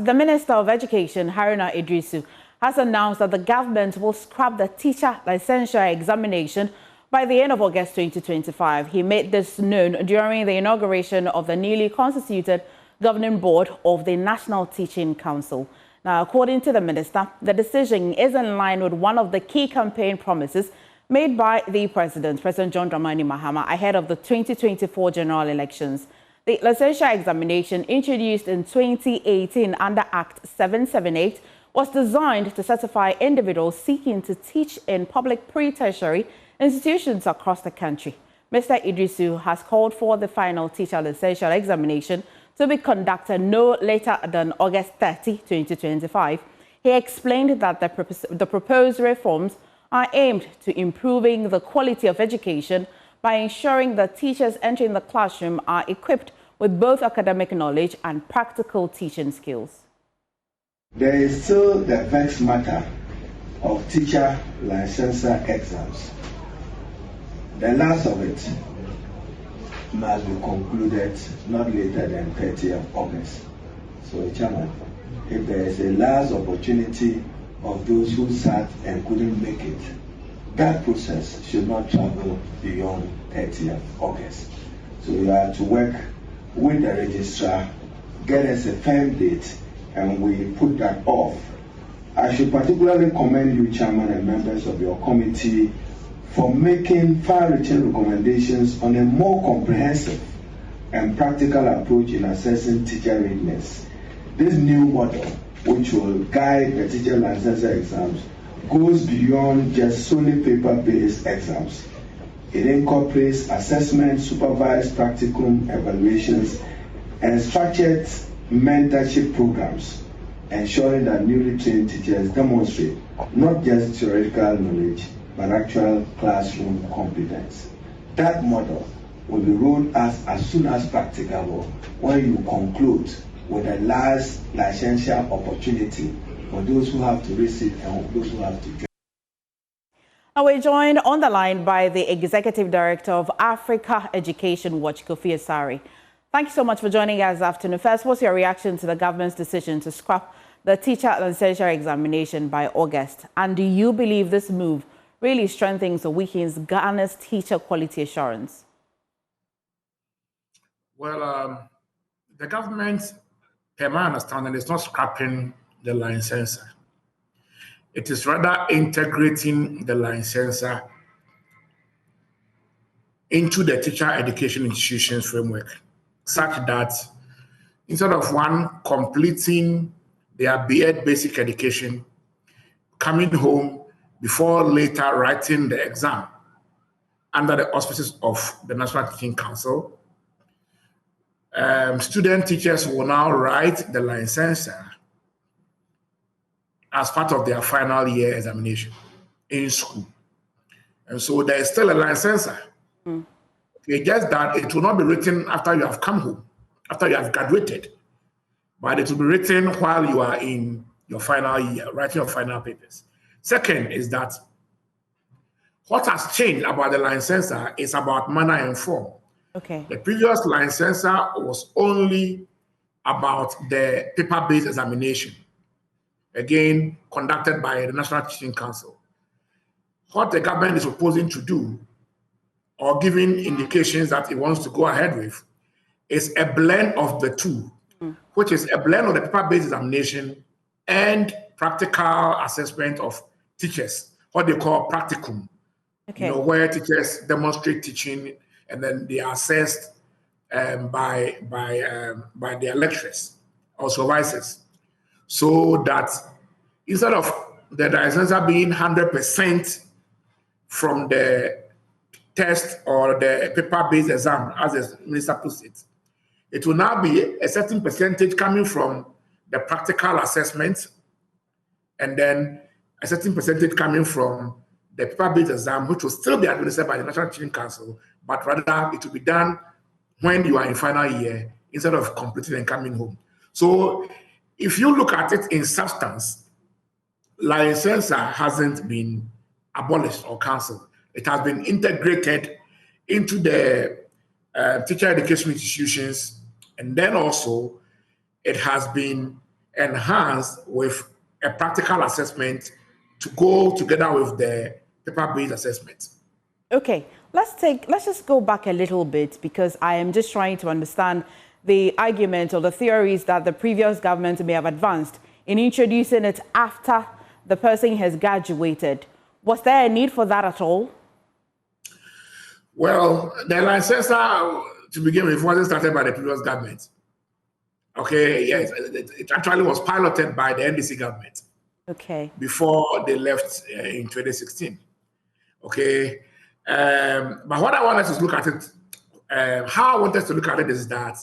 the Minister of Education, Haruna Iddrisu, has announced that the government will scrap the teacher licensure examination by the end of August 2025. He made this known during the inauguration of the newly constituted governing board of the National Teaching Council. Now, according to the minister, the decision is in line with one of the key campaign promises made by the President John Dramani Mahama, ahead of the 2024 general elections. The licensure examination, introduced in 2018 under Act 778, was designed to certify individuals seeking to teach in public pre-tertiary institutions across the country. Mr. Iddrisu has called for the final teacher licensure examination to be conducted no later than August 30, 2025. He explained that the proposed reforms are aimed to improving the quality of education by ensuring that teachers entering the classroom are equipped with both academic knowledge and practical teaching skills. There is still the vexed matter of teacher licensure exams. The last of it must be concluded not later than 30th of August. So, Chairman, if there is a last opportunity of those who sat and couldn't make it, that process should not travel beyond 30th August. So you have to work with the registrar, get us a firm date, and we put that off. I should particularly commend you, Chairman, and members of your committee for making far-reaching recommendations on a more comprehensive and practical approach in assessing teacher readiness. This new model, which will guide the teacher licensure exams, goes beyond just solely paper-based exams. It incorporates assessment, supervised practicum evaluations, and structured mentorship programs, ensuring that newly trained teachers demonstrate not just theoretical knowledge, but actual classroom competence. That model will be rolled out as soon as practicable when you conclude with a last licensure opportunity for those who have to receive and those who have to join. Now we're joined on the line by the Executive Director of Africa Education Watch, Kofi Asari. Thank you so much for joining us this afternoon. First, what's your reaction to the government's decision to scrap the teacher licensure examination by August? And do you believe this move really strengthens or weakens Ghana's teacher quality assurance? Well, the government, per my understanding, is not scrapping the licensure. It is rather integrating the licensure into the teacher education institutions framework, such that instead of one completing their B.Ed basic education, coming home before later writing the exam under the auspices of the National Teaching Council, student teachers will now write the licensure as part of their final year examination in school. And so there is still a licensure. It's just that it will not be written after you have come home, after you have graduated, but it will be written while you are in your final year, writing your final papers. Second is that what has changed about the licensure is about manner and form. Okay. The previous licensure was only about the paper-based examination, again, conducted by the National Teaching Council. What the government is proposing to do, or giving indications that it wants to go ahead with, is a blend of the two, which is a blend of the paper-based examination and practical assessment of teachers, what they call practicum. Okay. You know, where teachers demonstrate teaching and then they are assessed by their lecturers or supervisors. So that instead of the licensure being 100% from the test or the paper-based exam, as the minister puts it, it will now be a certain percentage coming from the practical assessment, and then a certain percentage coming from the paper-based exam, which will still be administered by the National Teaching Council, but rather it will be done when you are in final year instead of completing and coming home. So if you look at it in substance, licensure hasn't been abolished or cancelled. It has been integrated into the teacher education institutions, and then also it has been enhanced with a practical assessment to go together with the paper-based assessment. Okay, let's just go back a little bit, because I am just trying to understand the argument or the theories that the previous government may have advanced in introducing it after the person has graduated. Was there a need for that at all? Well, the licensure, to begin with, wasn't started by the previous government. Okay, yes, it actually was piloted by the NDC government. Okay. Before they left in 2016. Okay, but what I want us to look at it, how I want us to look at it is that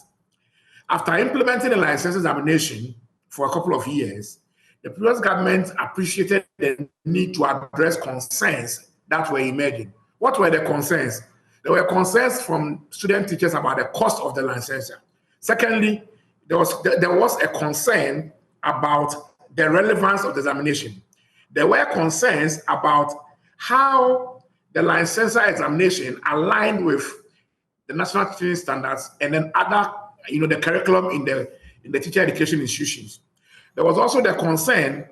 after implementing the license examination for a couple of years, the previous government appreciated the need to address concerns that were emerging. What were the concerns? There were concerns from student teachers about the cost of the licensure. Secondly, there was a concern about the relevance of the examination. There were concerns about how the licensure examination aligned with the national teaching standards and then other, the curriculum in the teacher education institutions. There was also the concern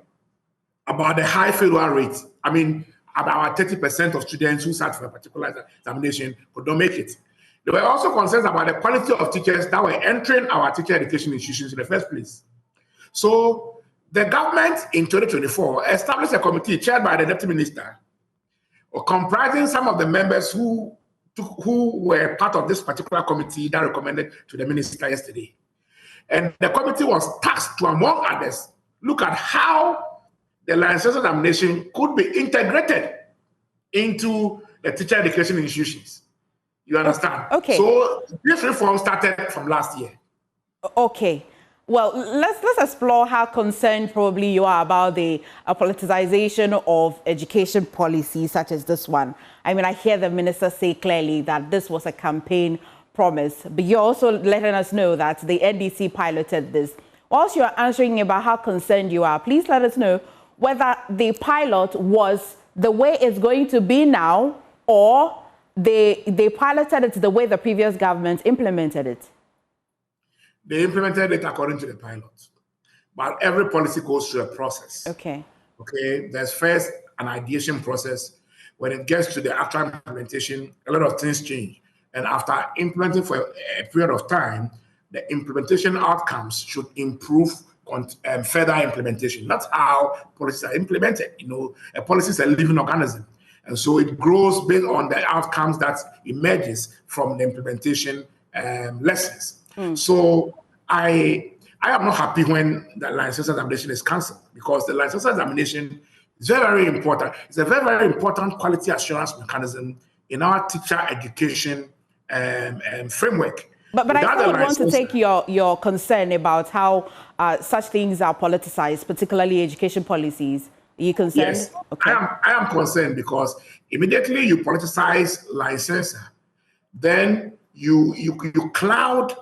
about the high failure rate. I mean, about 30% of students who sat for a particular examination could not make it. There were also concerns about the quality of teachers that were entering our teacher education institutions in the first place. So the government in 2024 established a committee chaired by the deputy minister, comprising some of the members who were part of this particular committee that recommended to the minister yesterday. And the committee was tasked to, among others, look at how the licensure examination could be integrated into the teacher education institutions. You understand? Okay. So this reform started from last year. Okay. Well, let's explore how concerned probably you are about the politicization of education policies such as this one. I mean, I hear the minister say clearly that this was a campaign promise, but you're also letting us know that the NDC piloted this. Whilst you're answering about how concerned you are, please let us know whether the pilot was the way it's going to be now, or they piloted it the way the previous government implemented it. They implemented it according to the pilot. But every policy goes through a process. Okay. Okay. There's first an ideation process. When it gets to the actual implementation, a lot of things change. And after implementing for a period of time, the implementation outcomes should improve further implementation. That's how policies are implemented. A policy is a living organism. And so it grows based on the outcomes that emerges from the implementation lessons. So I am not happy when the licensure examination is cancelled, because the licensure examination is very, very important. It's a very, very important quality assurance mechanism in our teacher education framework. But I still want to take your concern about how such things are politicized, particularly education policies. Are you concerned? Yes, okay. I am concerned, because immediately you politicize licensure, then you cloud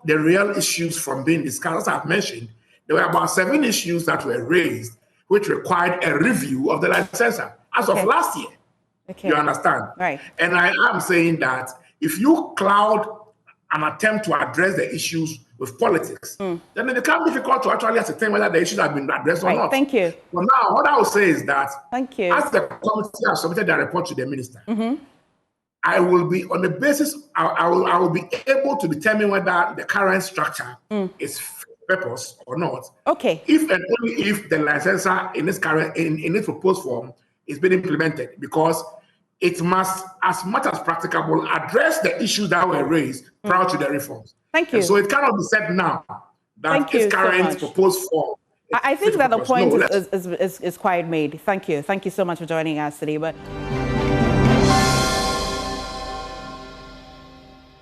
the real issues from being discussed. As I've mentioned, there were about 7 issues that were raised which required a review of the licensure as of last year. Okay. You understand? Right. And I am saying that if you cloud an attempt to address the issues with politics, then it becomes difficult to actually ascertain whether the issues have been addressed or not. Thank you. But now, what I will say is that thank you. As the committee has submitted their report to the minister, I will be on the basis, I will be able to determine whether the current structure is purpose or not. Okay. If and only if the licensure in its current in its proposed form is being implemented, because it must, as much as practicable, address the issues that were raised prior to the reforms. Thank you. And so it cannot be said now that its current proposed form. I think that the point is quite made. Thank you. Thank you so much for joining us today. But